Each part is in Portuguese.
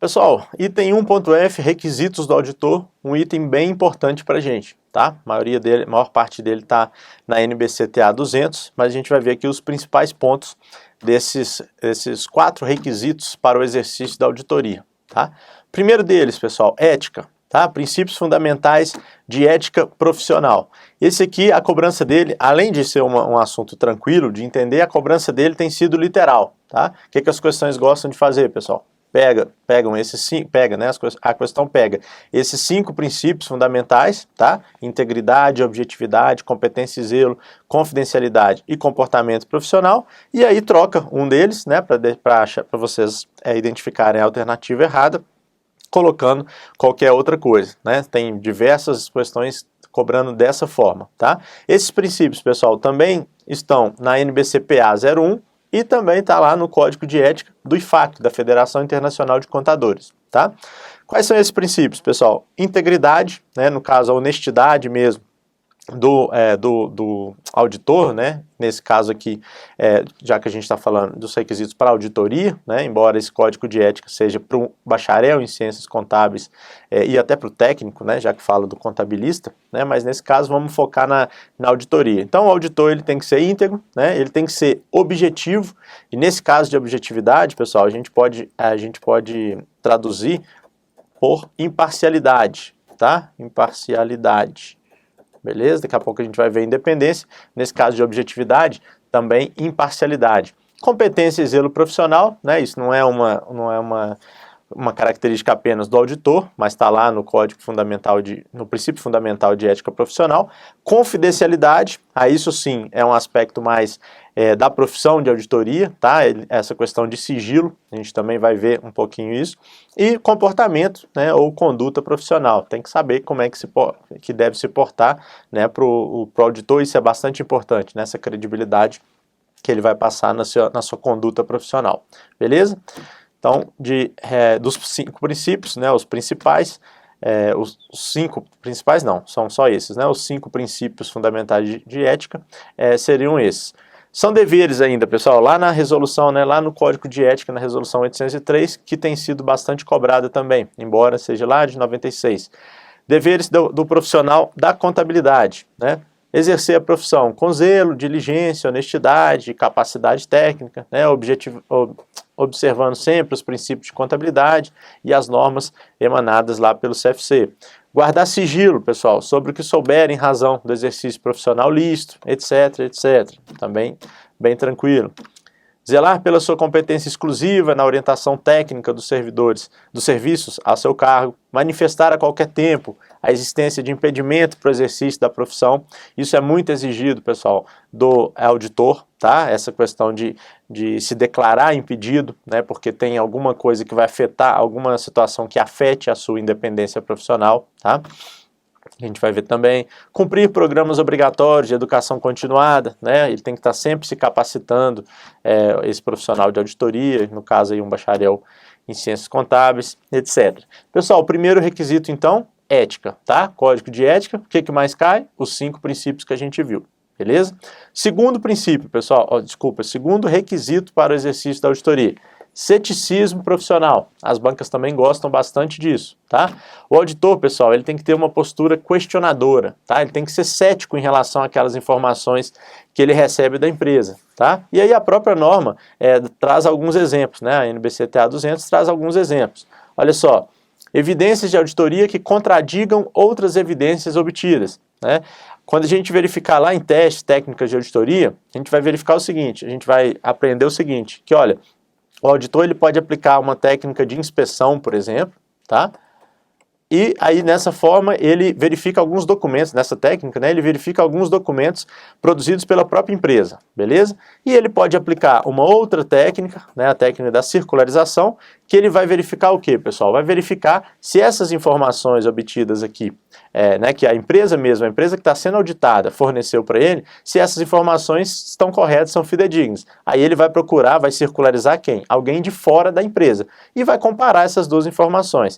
Pessoal, item 1.f, requisitos do auditor, um item bem importante para a gente, tá? A maior parte dele está na NBCTA 200, mas a gente vai ver aqui os principais pontos desses 4 requisitos para o exercício da auditoria, tá? Primeiro deles, pessoal, ética, tá? Princípios fundamentais de ética profissional. Esse aqui, a cobrança dele, além de ser um assunto tranquilo de entender, a cobrança dele tem sido literal, tá? O que as questões gostam de fazer, pessoal? Pegam esses 5, né? A questão pega esses 5 princípios fundamentais, tá? Integridade, objetividade, competência e zelo, confidencialidade e comportamento profissional, e aí troca um deles, né? Para vocês identificarem a alternativa errada, colocando qualquer outra coisa, né? Tem diversas questões cobrando dessa forma, tá? Esses princípios, pessoal, também estão na NBCPA 01, e também está lá no Código de Ética do IFAC, da Federação Internacional de Contadores, tá? Quais são esses princípios, pessoal? Integridade, né, no caso a honestidade mesmo do auditor, né? Nesse caso aqui, já que a gente está falando dos requisitos para auditoria, né? Embora esse código de ética seja para o bacharel em ciências contábeis e até para o técnico, né? Já que fala do contabilista, né? Mas nesse caso vamos focar na auditoria. Então o auditor ele tem que ser íntegro, né? Ele tem que ser objetivo, e nesse caso de objetividade, pessoal, a gente pode traduzir por imparcialidade, tá? Imparcialidade. Beleza? Daqui a pouco a gente vai ver independência. Nesse caso de objetividade, também imparcialidade. Competência e zelo profissional, né? Isso não é uma característica apenas do auditor, mas está lá no no princípio fundamental de ética profissional. Confidencialidade, isso sim é um aspecto mais da profissão de auditoria, tá? Essa questão de sigilo, a gente também vai ver um pouquinho isso. E comportamento, né, ou conduta profissional, tem que saber como é que deve se portar, né, para o auditor. Isso é bastante importante, nessa credibilidade que ele vai passar na sua conduta profissional, beleza? Então, dos 5 princípios, né, os principais, os 5 principais não, são só esses, né, os 5 princípios fundamentais de ética seriam esses. São deveres ainda, pessoal, lá na resolução, né, lá no Código de Ética, na resolução 803, que tem sido bastante cobrada também, embora seja lá de 96. Deveres do profissional da contabilidade, né? Exercer a profissão com zelo, diligência, honestidade, capacidade técnica, né? Observando sempre os princípios de contabilidade e as normas emanadas lá pelo CFC. Guardar sigilo, pessoal, sobre o que souber em razão do exercício profissional lícito, etc, etc. Também bem tranquilo. Zelar pela sua competência exclusiva na orientação técnica dos serviços a seu cargo, manifestar a qualquer tempo a existência de impedimento para o exercício da profissão. Isso é muito exigido, pessoal, do auditor, tá? Essa questão de se declarar impedido, né? Porque tem alguma coisa que vai afetar, alguma situação que afete a sua independência profissional, tá? A gente vai ver também cumprir programas obrigatórios de educação continuada, né? Ele tem que estar sempre se capacitando, esse profissional de auditoria, no caso aí um bacharel em ciências contábeis, etc. Pessoal, o primeiro requisito então, ética, tá? Código de ética, o que mais cai? Os 5 princípios que a gente viu, beleza? Segundo princípio, pessoal, segundo requisito para o exercício da auditoria. Ceticismo profissional. As bancas também gostam bastante disso, tá? O auditor, pessoal, ele tem que ter uma postura questionadora, tá? Ele tem que ser cético em relação àquelas informações que ele recebe da empresa, tá? E aí a própria norma traz alguns exemplos, né? A NBCTA 200 traz alguns exemplos. Olha só, evidências de auditoria que contradigam outras evidências obtidas, né? Quando a gente verificar lá em testes, técnicas de auditoria, a gente vai verificar o seguinte, a gente vai aprender o seguinte, que olha, o auditor ele pode aplicar uma técnica de inspeção, por exemplo, tá? E aí, nessa forma, ele verifica alguns documentos, nessa técnica, né, ele verifica alguns documentos produzidos pela própria empresa, beleza? E ele pode aplicar uma outra técnica, né, a técnica da circularização, que ele vai verificar o quê, pessoal? Vai verificar se essas informações obtidas aqui, né, que a empresa mesmo, a empresa que está sendo auditada, forneceu para ele, se essas informações estão corretas, são fidedignas. Aí ele vai procurar, vai circularizar quem? Alguém de fora da empresa. E vai comparar essas duas informações.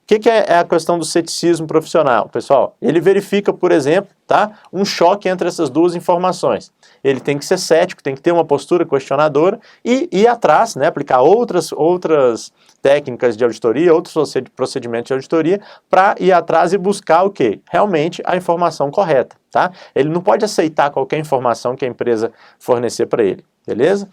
que é a questão do ceticismo profissional, pessoal? Ele verifica, por exemplo, tá, um choque entre essas duas informações. Ele tem que ser cético, tem que ter uma postura questionadora e ir atrás, né, aplicar outras técnicas de auditoria, outros procedimentos de auditoria, para ir atrás e buscar o quê? Realmente a informação correta, tá? Ele não pode aceitar qualquer informação que a empresa fornecer para ele, beleza?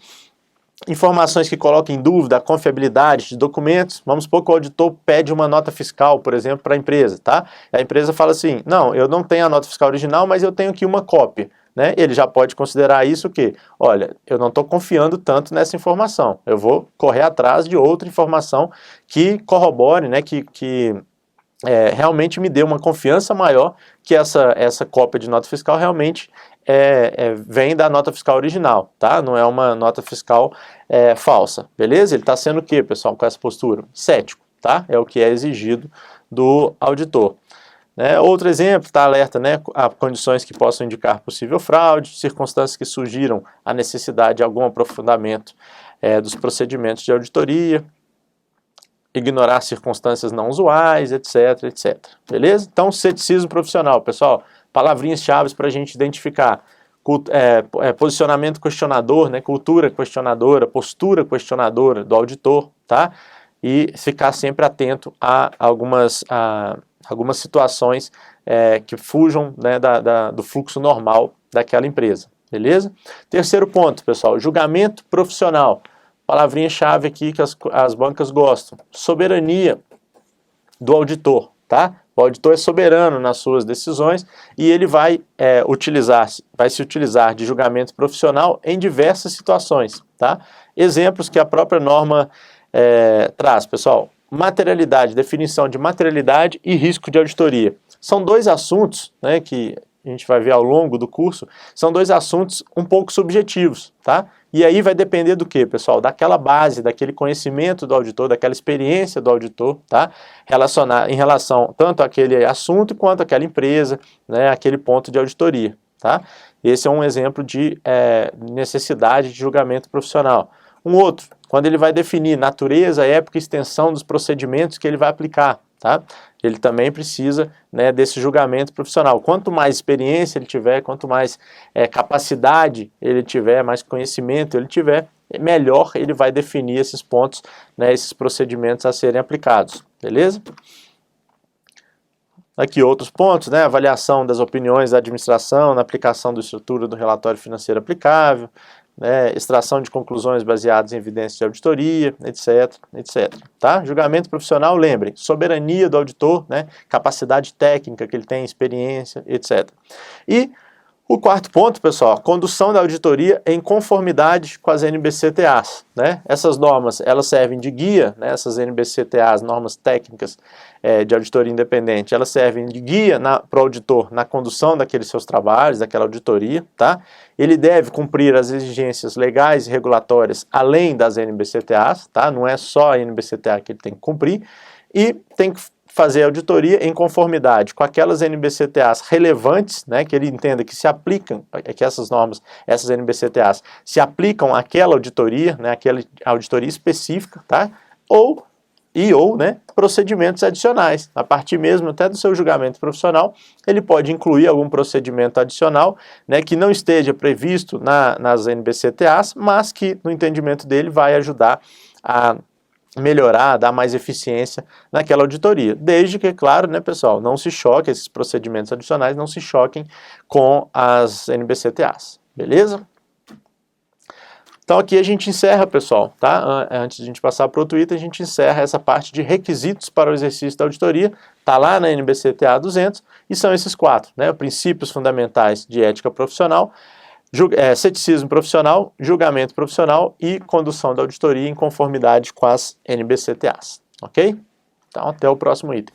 Informações que colocam em dúvida a confiabilidade de documentos. Vamos supor que o auditor pede uma nota fiscal, por exemplo, para a empresa, tá? A empresa fala assim, não, eu não tenho a nota fiscal original, mas eu tenho aqui uma cópia, né? Ele já pode considerar isso que, olha, eu não estou confiando tanto nessa informação, eu vou correr atrás de outra informação que corrobore, né, que realmente me dê uma confiança maior que essa cópia de nota fiscal realmente vem da nota fiscal original, tá? Não é uma nota fiscal falsa, beleza? Ele está sendo o quê, pessoal, com essa postura? Cético, tá? É o que é exigido do auditor. Outro exemplo, está alerta, né, a condições que possam indicar possível fraude, circunstâncias que surgiram a necessidade de algum aprofundamento dos procedimentos de auditoria, ignorar circunstâncias não usuais, etc, etc. Beleza? Então, ceticismo profissional, pessoal, palavrinhas-chave para a gente identificar. Posicionamento questionador, né, cultura questionadora, postura questionadora do auditor, tá? E ficar sempre atento a algumas situações que fujam, né, do fluxo normal daquela empresa, beleza? Terceiro ponto, pessoal, julgamento profissional. Palavrinha-chave aqui que as bancas gostam. Soberania do auditor, tá? O auditor é soberano nas suas decisões e ele vai se utilizar de julgamento profissional em diversas situações, tá? Exemplos que a própria norma traz, pessoal. Materialidade, definição de materialidade e risco de auditoria. São dois assuntos, né, que a gente vai ver ao longo do curso, são dois assuntos um pouco subjetivos, tá? E aí vai depender do que, pessoal? Daquela base, daquele conhecimento do auditor, daquela experiência do auditor, tá? Em relação tanto àquele assunto quanto àquela empresa, né, aquele ponto de auditoria, tá? Esse é um exemplo de necessidade de julgamento profissional. Um outro, quando ele vai definir natureza, época e extensão dos procedimentos que ele vai aplicar, tá? Ele também precisa, né, desse julgamento profissional. Quanto mais experiência ele tiver, quanto mais capacidade ele tiver, mais conhecimento ele tiver, melhor ele vai definir esses pontos, né, esses procedimentos a serem aplicados, beleza? Aqui outros pontos, né, avaliação das opiniões da administração na aplicação da estrutura do relatório financeiro aplicável, extração de conclusões baseadas em evidências de auditoria, etc, etc. Tá? Julgamento profissional, lembrem, soberania do auditor, né, capacidade técnica que ele tem, experiência, etc. E o quarto ponto, pessoal, condução da auditoria em conformidade com as NBC-TAs. Né? Essas normas, elas servem de guia, né, essas NBC-TAs, normas técnicas de auditoria independente, elas servem de guia para o auditor na condução daqueles seus trabalhos, daquela auditoria, tá? Ele deve cumprir as exigências legais e regulatórias além das NBC-TAs, tá? Não é só a NBC-TA que ele tem que cumprir, e tem que fazer auditoria em conformidade com aquelas NBC-TAs relevantes, né, que ele entenda que se aplicam, que essas normas, essas NBC-TAs se aplicam àquela auditoria, né, àquela auditoria específica, tá? Ou né, procedimentos adicionais. A partir mesmo até do seu julgamento profissional, ele pode incluir algum procedimento adicional, né, que não esteja previsto nas NBC-TAs, mas que no entendimento dele vai ajudar a melhorar, dar mais eficiência naquela auditoria. Desde que, claro, né, pessoal, não se choque, esses procedimentos adicionais não se choquem com as NBC-TAs, beleza? Então aqui a gente encerra, pessoal, tá? Antes de a gente passar para o outro item, a gente encerra essa parte de requisitos para o exercício da auditoria, tá lá na NBC-TA 200, e são esses quatro, né? Princípios fundamentais de ética profissional, ceticismo profissional, julgamento profissional e condução da auditoria em conformidade com as NBC-TAs, ok? Então até o próximo item.